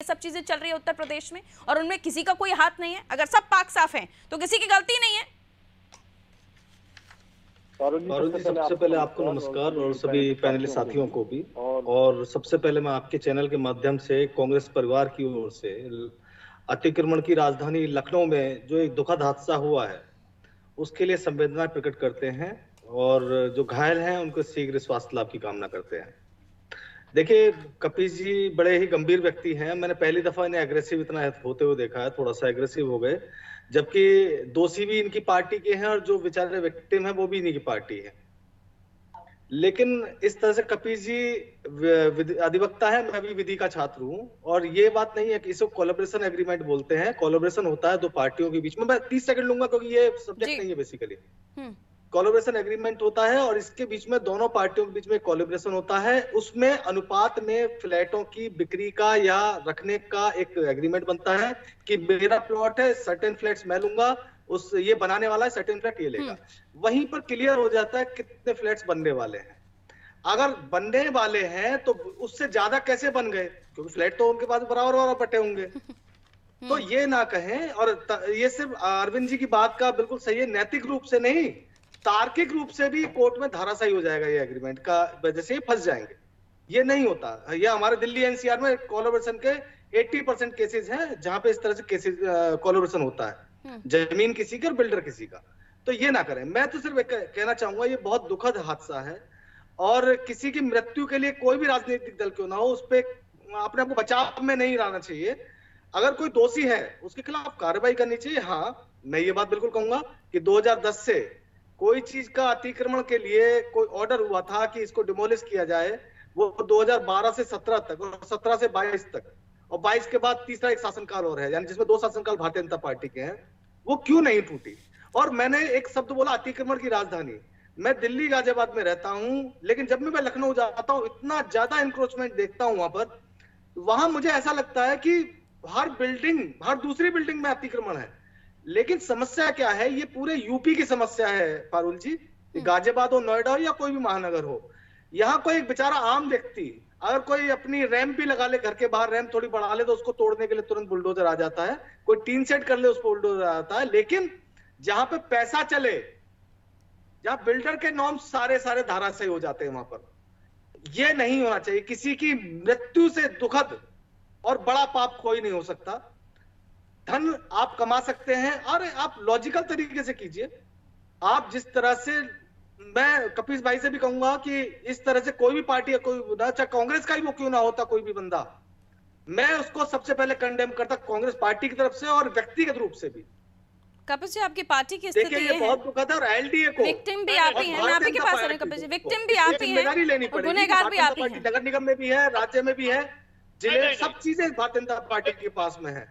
ये सब चीजें चल रही है उत्तर प्रदेश में और उनमें किसी का कोई हाथ नहीं है। अगर सब पाक साफ हैं तो किसी की गलती नहीं है। पारुल जी, सबसे पहले आपको नमस्कार और सभी पैनलिस्ट साथियों को भी। और सबसे पहले मैं आपके चैनल के माध्यम से कांग्रेस परिवार की ओर से अतिक्रमण की राजधानी लखनऊ में जो एक दुखद हादसा हुआ है उसके लिए संवेदना प्रकट करते हैं और जो घायल हैं उनको शीघ्र स्वास्थ्य लाभ की कामना करते हैं। देखिए, कपीस जी बड़े ही गंभीर व्यक्ति हैं। मैंने पहली दफा इन्हें एग्रेसिव इतना होते हुए देखा है, थोड़ा सा एग्रेसिव हो गए, जबकि दोषी भी इनकी पार्टी के हैं और जो बेचारे विक्टिम हैं वो भी इन्हीं की पार्टी है। लेकिन इस तरह से कपीस जी अधिवक्ता है, मैं भी विधि का छात्र हूं, और ये बात नहीं है कि इसको कोलैबोरेशन एग्रीमेंट बोलते हैं। कोलैबोरेशन होता है दो पार्टियों के बीच में। मैं 30 सेकंड लूंगा क्योंकि ये सब्जेक्ट नहीं है बेसिकली। कोलैबोरेशन एग्रीमेंट होता है और इसके बीच में दोनों पार्टियों के बीच में कोलैबोरेशन होता है। उसमें अनुपात में फ्लैटों की बिक्री का या रखने का एक एग्रीमेंट बनता है कि मेरा प्लॉट है, सर्टेन फ्लैट्स मैं लूंगा, उस ये बनाने वाला है सर्टेन फ्लैट ये लेगा। वहीं पर क्लियर हो जाता है कितने फ्लैट्स बनने वाले हैं। अगर बनने वाले हैं तो उससे ज्यादा कैसे बन गए, क्योंकि फ्लैट तो उनके पास बराबर बराबर बटे होंगे। तो ये ना कहें, और ये सिर्फ अरविंद जी की बात का बिल्कुल सही है, नैतिक रूप से नहीं, तार्किक रूप से भी कोर्ट में धाराशायी हो जाएगा ये एग्रीमेंट का, वजह से फंस जाएंगे। ये नहीं होता। ये हमारे दिल्ली एनसीआर में कोलैबोरेशन के 80% केसेस हैं जहां पे इस तरह से केसेस कोलैबोरेशन होता है, जमीन किसी का और बिल्डर किसी का। तो ये ना करें। मैं तो सिर्फ कहना चाहूंगा ये बहुत दुखद हादसा है और किसी की मृत्यु के लिए कोई भी राजनीतिक दल क्यों ना हो उस पर अपने आप को बचाव में नहीं रहना चाहिए। अगर कोई दोषी है उसके खिलाफ कार्रवाई करनी चाहिए। हाँ, मैं ये बात बिल्कुल कहूंगा कि 2010 से कोई चीज का अतिक्रमण के लिए कोई ऑर्डर हुआ था कि इसको डिमोलिश किया जाए, वो 2012 से 17 तक और 17 से 22 तक, और 22 के बाद तीसरा एक शासनकाल और है, यानी जिसमें 2 शासनकाल भारतीय जनता पार्टी के हैं, वो क्यों नहीं टूटी। और मैंने एक शब्द बोला अतिक्रमण की राजधानी। मैं दिल्ली गाजियाबाद में रहता हूं, लेकिन जब मैं लखनऊ जाता हूं इतना ज्यादा इंक्रोचमेंट देखता हूं वहां मुझे ऐसा लगता है कि हर दूसरी बिल्डिंग में अतिक्रमण है। लेकिन समस्या क्या है, ये पूरे यूपी की समस्या है पारुल जी। गाजियाबाद हो, नोएडा हो या कोई भी महानगर हो, यहाँ कोई एक बेचारा आम व्यक्ति अगर कोई अपनी रैंप भी लगा ले, घर के बाहर रैंप थोड़ी बढ़ा ले, तो उसको तोड़ने के लिए तुरंत बुलडोजर आ जाता है। कोई टीन सेट कर ले, उस पर बुलडोजर आ जाता है। लेकिन जहां पे पैसा चले, जहां बिल्डर के नॉर्म्स सारे धाराशायी हो जाते हैं, वहां पर यह नहीं होना चाहिए। किसी की मृत्यु से दुखद और बड़ा पाप कोई नहीं हो सकता। धन आप कमा सकते हैं, अरे आप लॉजिकल तरीके से कीजिए। आप जिस तरह से, मैं कपीस भाई से भी कहूंगा कि इस तरह से कोई भी पार्टी है, कोई चाहे कांग्रेस का ही वो क्यों ना होता, कोई भी बंदा, मैं उसको सबसे पहले कंडेम करता कांग्रेस पार्टी की तरफ से और व्यक्तिगत रूप से भी। कपिल जी, आपकी पार्टी की स्थिति ये है, बहुत दुखद है। और एलडीए को विक्टिम भी आप ही हैं। मैं आप ही के पास आ रही हूं कपिल जी, विक्टिम भी आप ही हैं, गुनहगार भी आप ही हैं। नगर निगम में भी है, राज्य में भी है, जिले, सब चीजें भारतीय जनता पार्टी के पास में है।